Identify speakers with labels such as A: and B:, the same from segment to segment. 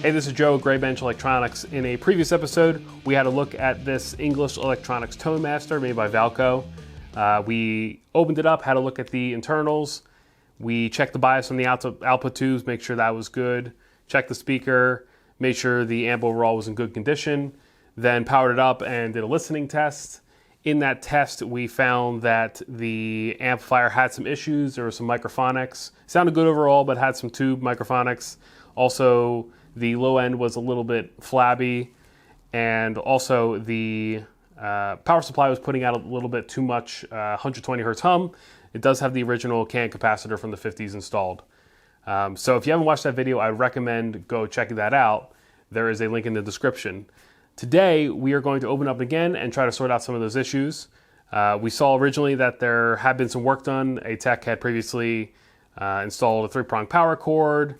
A: Hey, this is Joe, Gray Bench Electronics. In a previous episode, we had a look at this English Electronics Tonemaster made by Valco. We opened it up, had a look at the internals. We checked the bias on the output tubes, make sure that was good. Checked the speaker, made sure the amp overall was in good condition. Then powered it up and did a listening test. In that test, we found that the amplifier had some issues. There was some microphonics. Sounded good overall, but had some tube microphonics. Also, the low end was a little bit flabby, and also the power supply was putting out a little bit too much 120 hertz hum. It does have the original CAN capacitor from the 50s installed. So if you haven't watched that video, I recommend go checking that out. There is a link in the description. Today, we are going to open up again and try to sort out some of those issues. We saw originally that there had been some work done. A tech had previously installed a 3-prong power cord,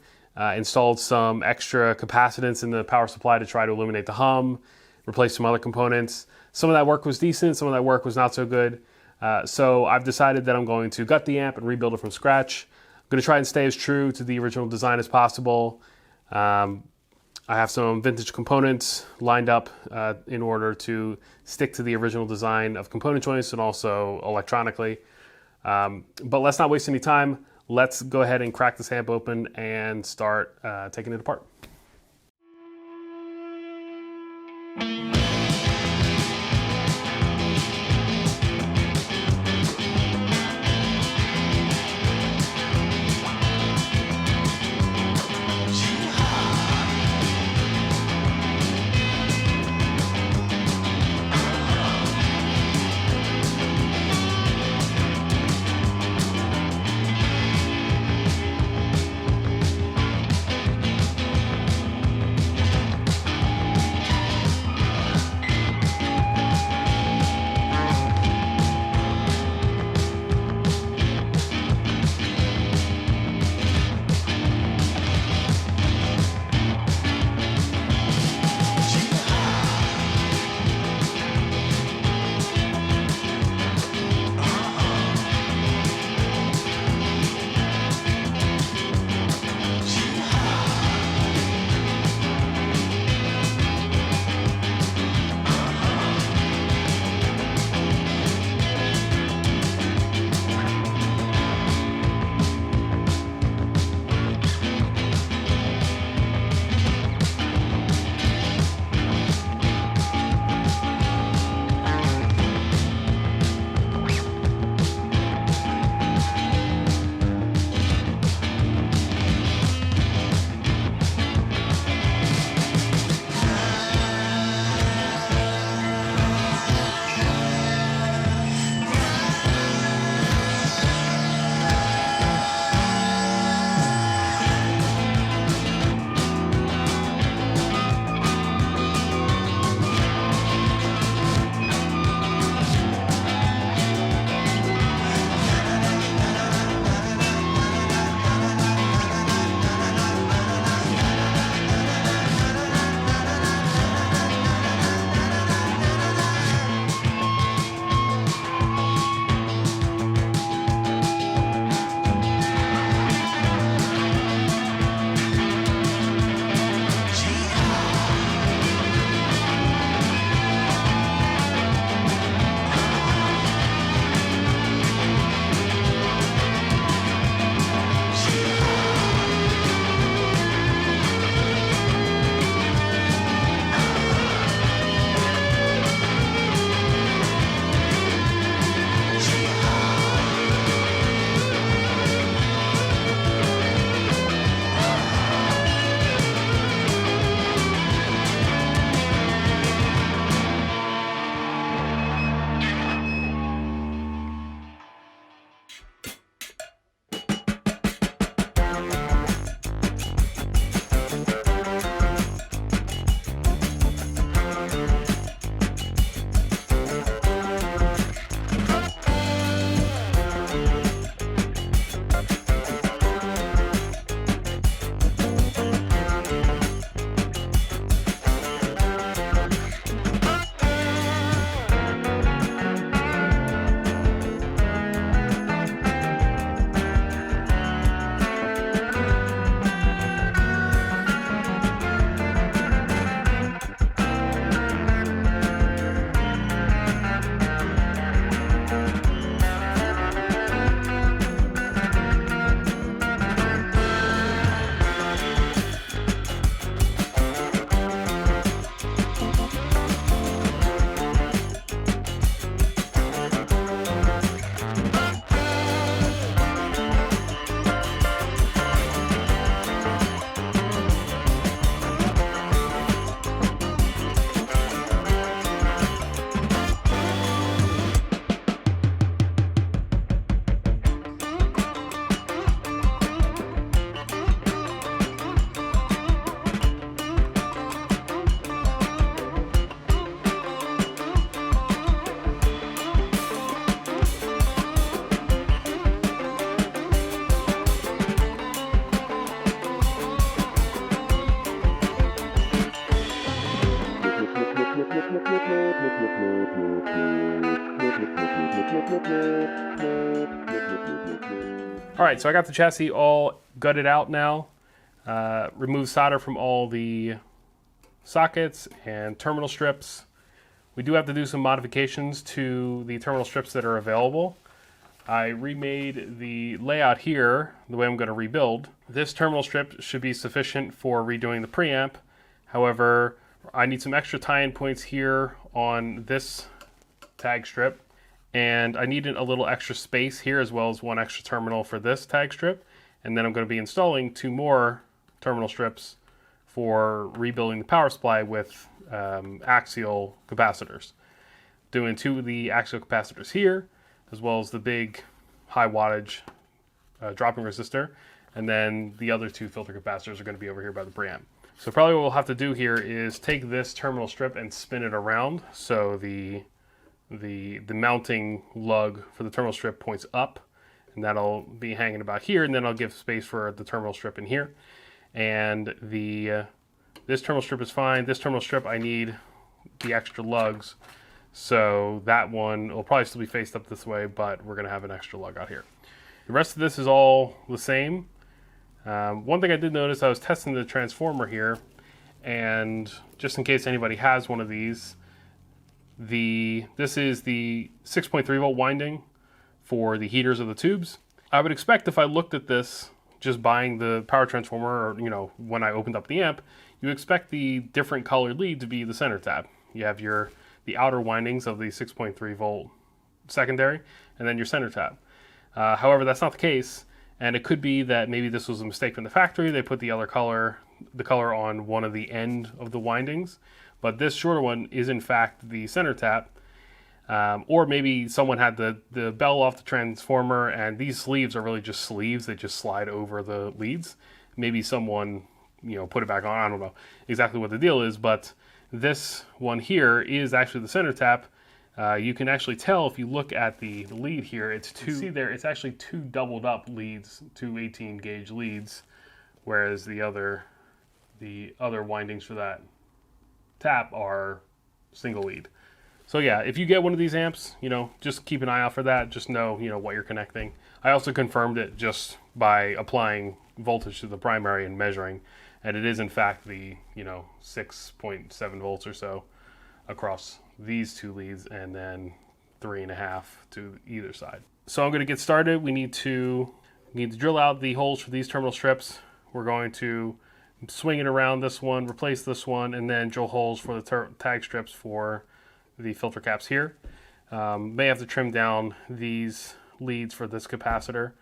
A: installed some extra capacitance in the power supply to try to eliminate the hum, replace some other components. Some of that work was decent, some of that work was not so good. So I've decided that I'm going to gut the amp and rebuild it from scratch. I'm going to try and stay as true to the original design as possible. I have some vintage components lined up in order to stick to the original design of component choice and also electronically. But let's not waste any time. Let's go ahead and crack this amp open and start taking it apart. right, so I got the chassis all gutted out now. Remove solder from all the sockets and terminal strips. We do have to do some modifications to the terminal strips that are available. I remade the layout here the way I'm going to rebuild. This terminal strip should be sufficient for redoing the preamp. However, I need some extra tie-in points here on this tag strip, and I needed a little extra space here as well as one extra terminal for this tag strip. And then I'm going to be installing 2 more terminal strips for rebuilding the power supply with axial capacitors. Doing 2 of the axial capacitors here, as well as the big high wattage dropping resistor, and then the other 2 filter capacitors are going to be over here by the preamp. So probably what we'll have to do here is take this terminal strip and spin it around so the mounting lug for the terminal strip points up, and that'll be hanging about here, and then I'll give space for the terminal strip in here. And this terminal strip is fine. This terminal strip, I need the extra lugs. So that one will probably still be faced up this way, but we're going to have an extra lug out here. The rest of this is all the same. One thing I did notice, I was testing the transformer here, and just in case anybody has one of these, this is the 6.3 volt winding for the heaters of the tubes. I would expect if I looked at this, just buying the power transformer, or when I opened up the amp, you expect the different colored lead to be the center tab. You have the outer windings of the 6.3 volt secondary, and then your center tab. However, that's not the case, and it could be that maybe this was a mistake from the factory. They put the color on one of the end of the windings, but this shorter one is in fact the center tab. Or maybe someone had the bell off the transformer, and these sleeves are really just sleeves. They just slide over the leads. Maybe someone put it back on. I don't know exactly what the deal is, but this one here is actually the center tap. You can actually tell if you look at the lead here. It's it's actually 2 doubled up leads, 2 18 gauge leads, whereas the other windings for that tap are single lead. So yeah, if you get one of these amps, just keep an eye out for that. Just know, what you're connecting. I also confirmed it just by applying voltage to the primary and measuring, and it is in fact the 6.7 volts or so across these 2 leads, and then 3.5 to either side. So I'm going to get started. We need to drill out the holes for these terminal strips. We're going to swing it around this one, replace this one, and then drill holes for the tag strips for the filter caps here. May have to trim down these leads for this capacitor.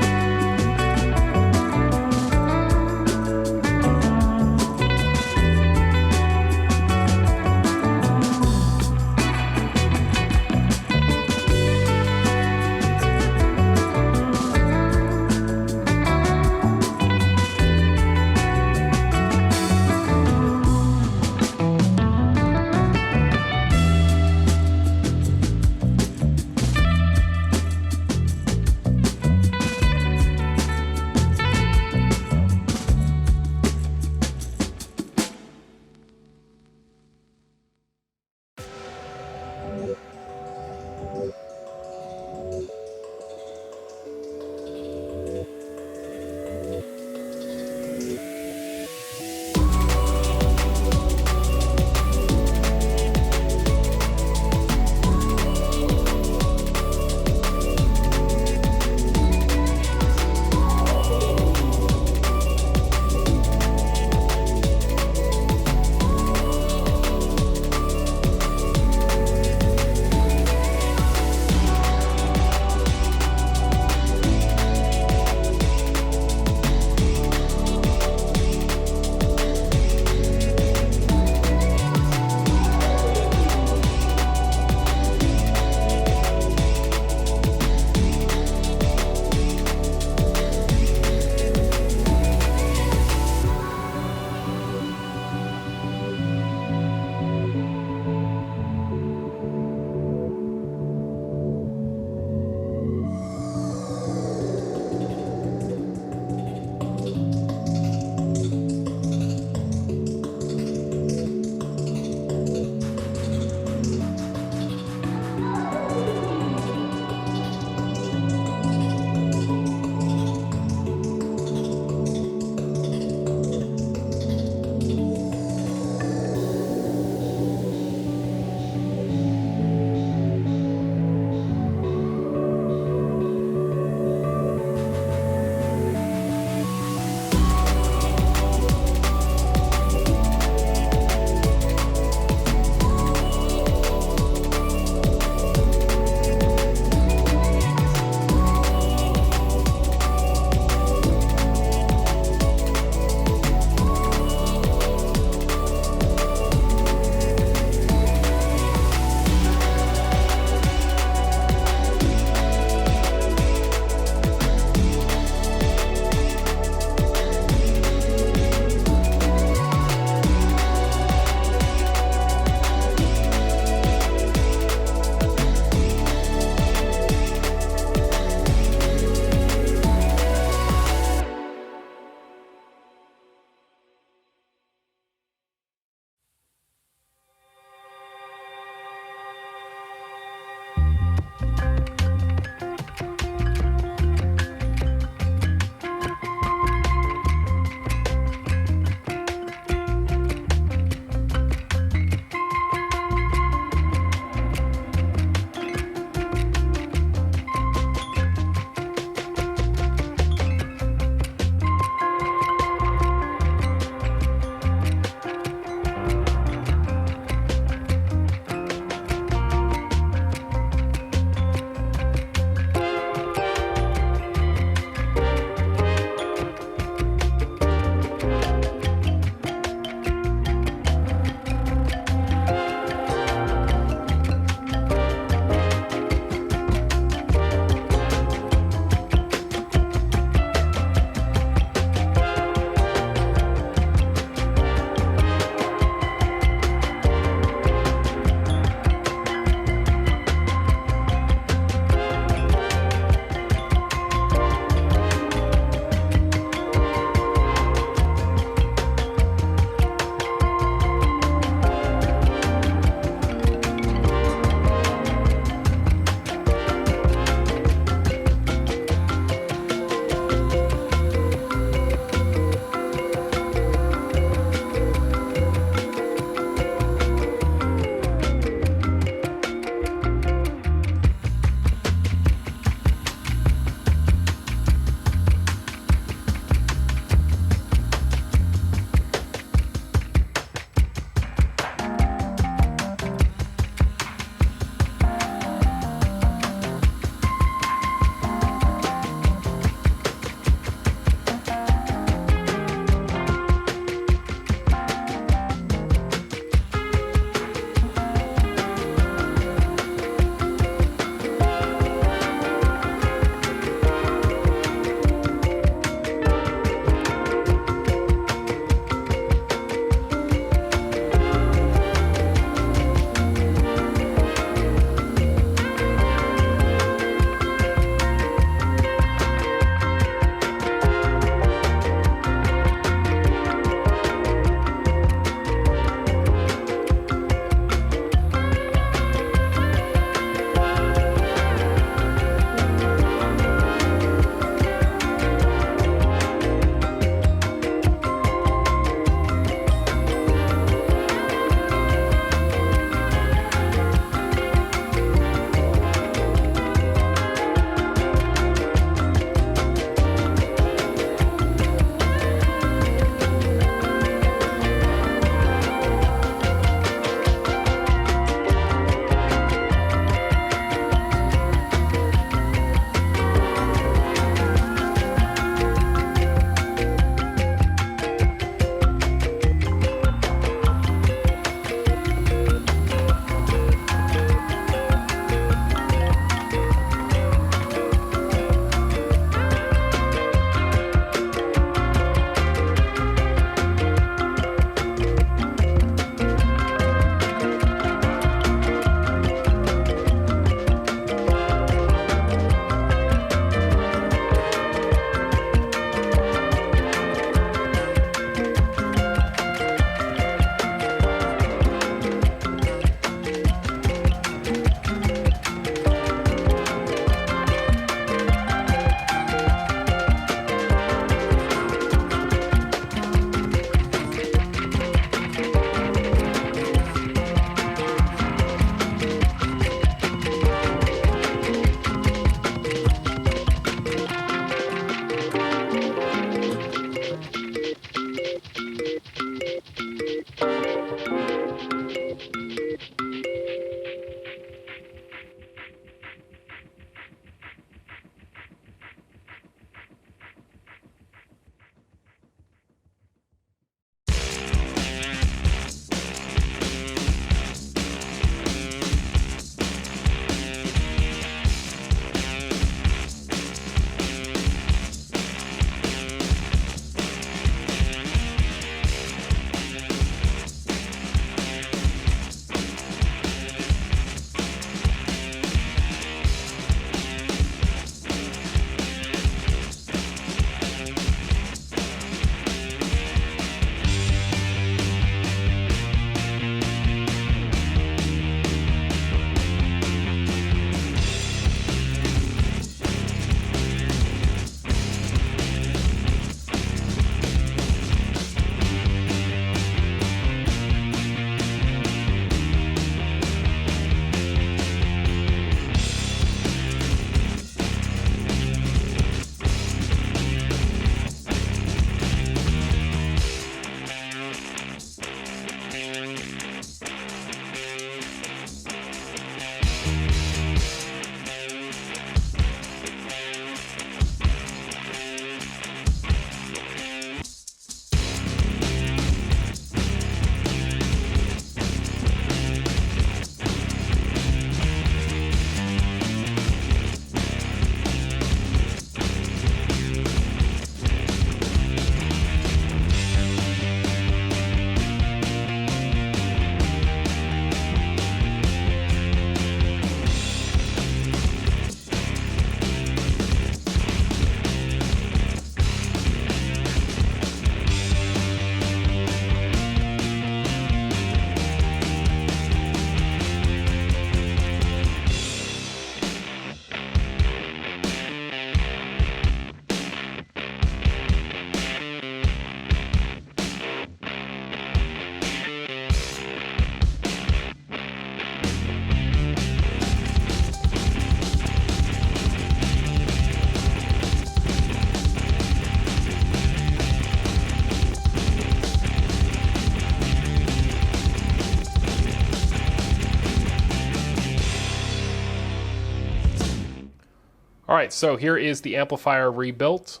A: All right, so here is the amplifier rebuilt.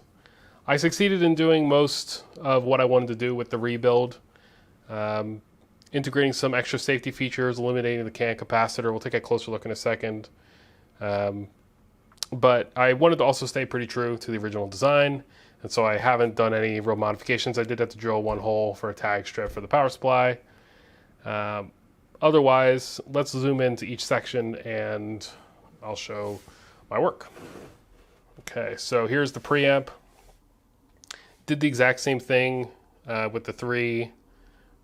A: I succeeded in doing most of what I wanted to do with the rebuild. Integrating some extra safety features, eliminating the can capacitor. We'll take a closer look in a second. But I wanted to also stay pretty true to the original design, and so I haven't done any real modifications. I did have to drill one hole for a tag strip for the power supply. Otherwise, let's zoom into each section and I'll show my work. Okay, so here's the preamp. Did the exact same thing with the three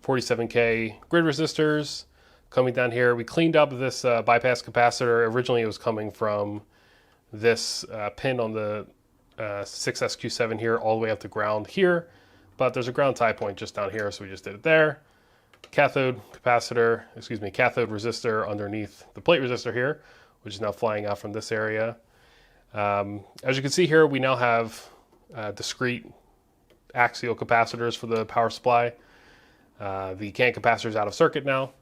A: 47K grid resistors. Coming down here, we cleaned up this bypass capacitor. Originally, it was coming from this pin on the 6SQ7 here all the way up to ground here, but there's a ground tie point just down here, so we just did it there. Cathode resistor underneath the plate resistor here, which is now flying out from this area. As you can see here, we now have discrete axial capacitors for the power supply. The can capacitor is out of circuit now.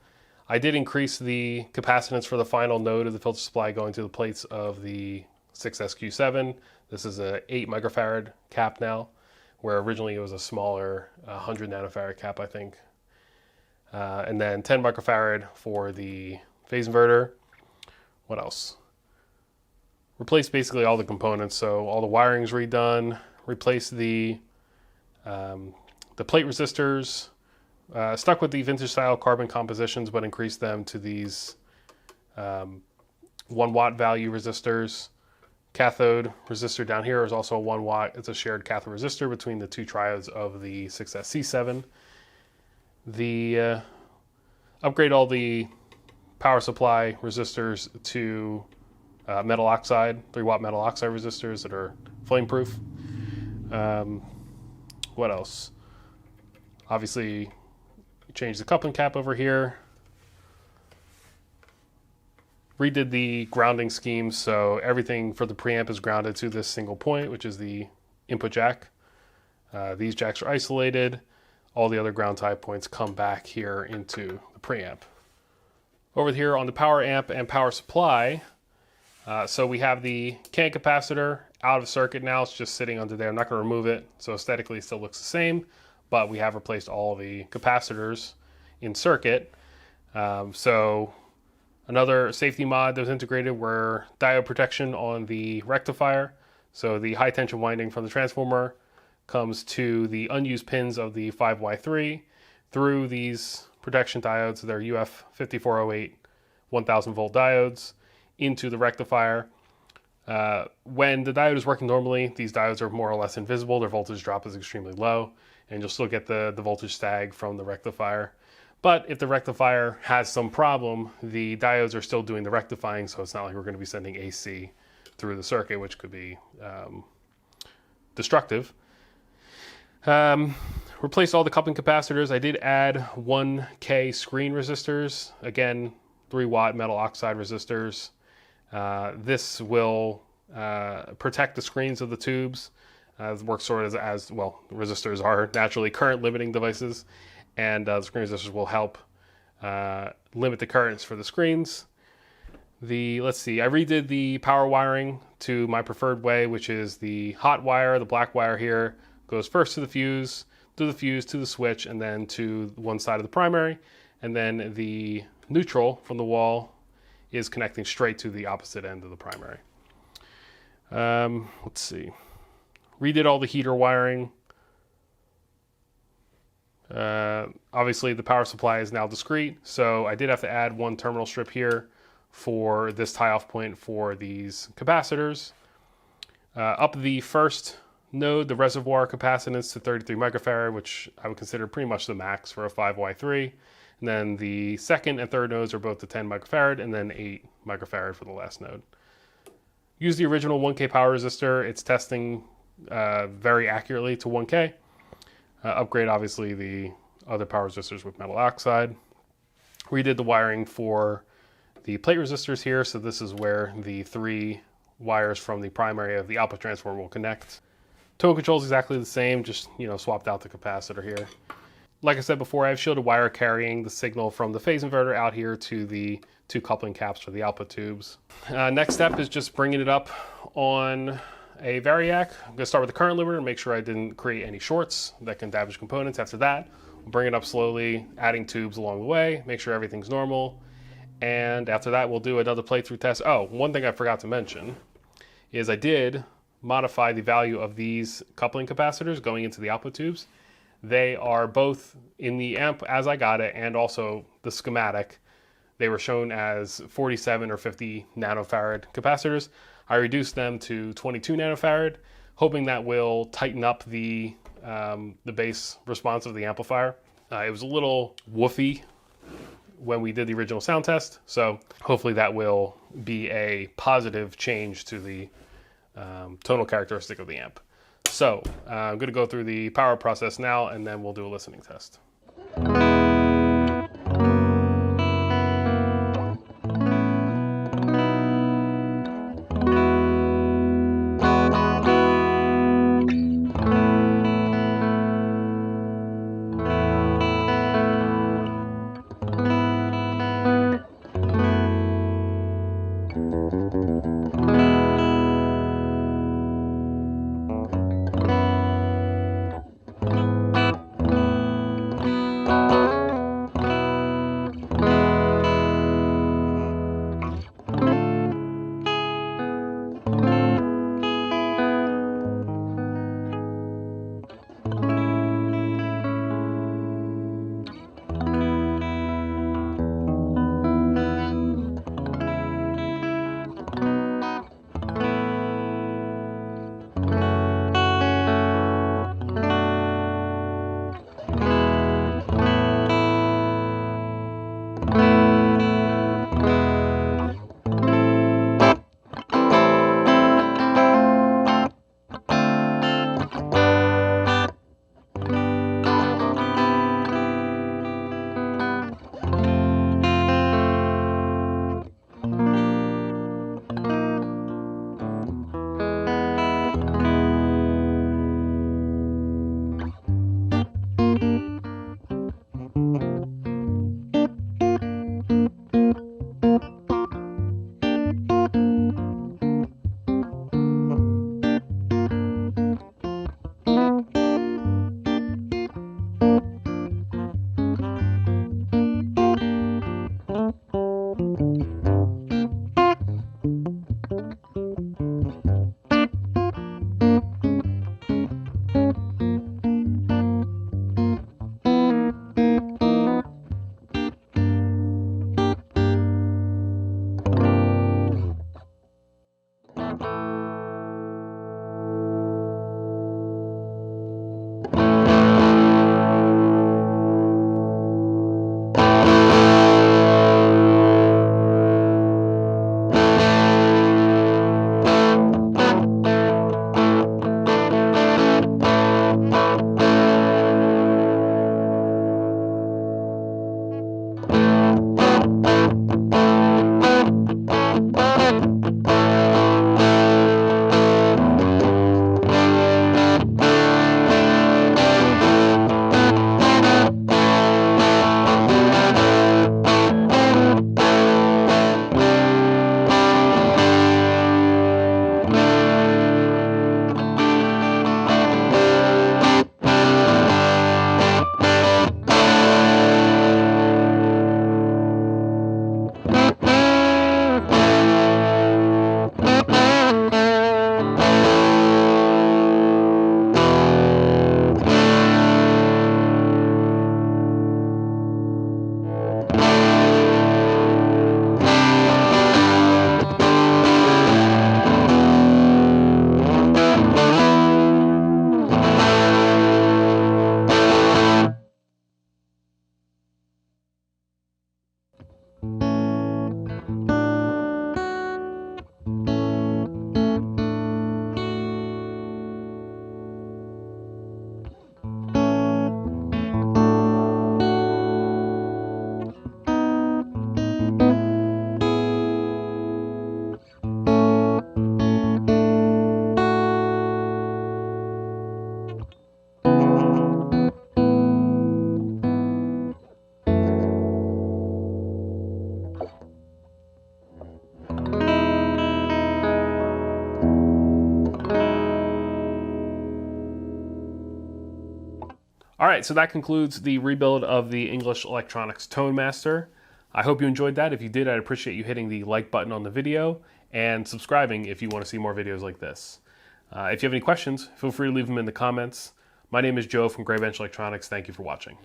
A: I did increase the capacitance for the final node of the filter supply going to the plates of the 6SQ7. This is a 8 microfarad cap now, where originally it was a smaller 100 nanofarad cap, I think. And then 10 microfarad for the phase inverter. What else? Replaced basically all the components, so all the wiring's redone. Replaced the plate resistors. Stuck with the vintage style carbon compositions, but increased them to these 1 watt value resistors. Cathode resistor down here is also a 1 watt. It's a shared cathode resistor between the two triodes of the 6SC7. The upgrade all the power supply resistors to metal oxide, 3 watt metal oxide resistors that are flame proof. What else? Obviously, change the coupling cap over here. Redid the grounding scheme, so everything for the preamp is grounded to this single point, which is the input jack. These jacks are isolated. All the other ground tie points come back here into the preamp. Over here on the power amp and power supply, so we have the can capacitor out of circuit now. It's just sitting under there. I'm not going to remove it, so aesthetically it still looks the same, but we have replaced all the capacitors in circuit. So another safety mod that was integrated were diode protection on the rectifier. So the high tension winding from the transformer comes to the unused pins of the 5Y3 through these protection diodes. They're UF5408 1000 volt diodes into the rectifier. When the diode is working normally, these diodes are more or less invisible. Their voltage drop is extremely low, and you'll still get the voltage sag from the rectifier. But if the rectifier has some problem, the diodes are still doing the rectifying, so it's not like we're going to be sending AC through the circuit, which could be destructive. Replaced all the coupling capacitors. I did add 1K screen resistors. Again, 3 watt metal oxide resistors. This will protect the screens of the tubes. It works sort of as well, resistors are naturally current limiting devices, and the screen resistors will help limit the currents for the screens. Let's see, I redid the power wiring to my preferred way, which is the hot wire, the black wire here, goes first to the fuse, to the switch, and then to one side of the primary, and then the neutral from the wall is connecting straight to the opposite end of the primary. Let's see. Redid all the heater wiring. Obviously the power supply is now discrete, so I did have to add 1 terminal strip here for this tie-off point for these capacitors. Up the first node, the reservoir capacitance to 33 microfarad, which I would consider pretty much the max for a 5Y3. And then the second and third nodes are both to 10 microfarad, and then 8 microfarad for the last node. Use the original 1K power resistor. It's testing very accurately to 1K. Upgrade, obviously, the other power resistors with metal oxide. Redid the wiring for the plate resistors here, so this is where the 3 wires from the primary of the output transformer will connect. Tone control is exactly the same, just swapped out the capacitor here. Like I said before, I have shielded wire carrying the signal from the phase inverter out here to the two coupling caps for the output tubes. Next step is just bringing it up on a variac. I'm going to start with the current limiter and make sure I didn't create any shorts that can damage components. After that, we'll bring it up slowly, adding tubes along the way, make sure everything's normal. And after that, we'll do another playthrough test. Oh, one thing I forgot to mention is I did modify the value of these coupling capacitors going into the output tubes. They are both in the amp as I got it, and also the schematic. They were shown as 47 or 50 nanofarad capacitors. I reduced them to 22 nanofarad, hoping that will tighten up the bass response of the amplifier. It was a little woofy when we did the original sound test, so hopefully that will be a positive change to the tonal characteristic of the amp. So I'm going to go through the power process now, and then we'll do a listening test. All right, so that concludes the rebuild of the English Electronics Tonemaster. I hope you enjoyed that. If you did, I'd appreciate you hitting the like button on the video and subscribing if you want to see more videos like this. If you have any questions, feel free to leave them in the comments. My name is Joe from Gray Bench Electronics. Thank you for watching.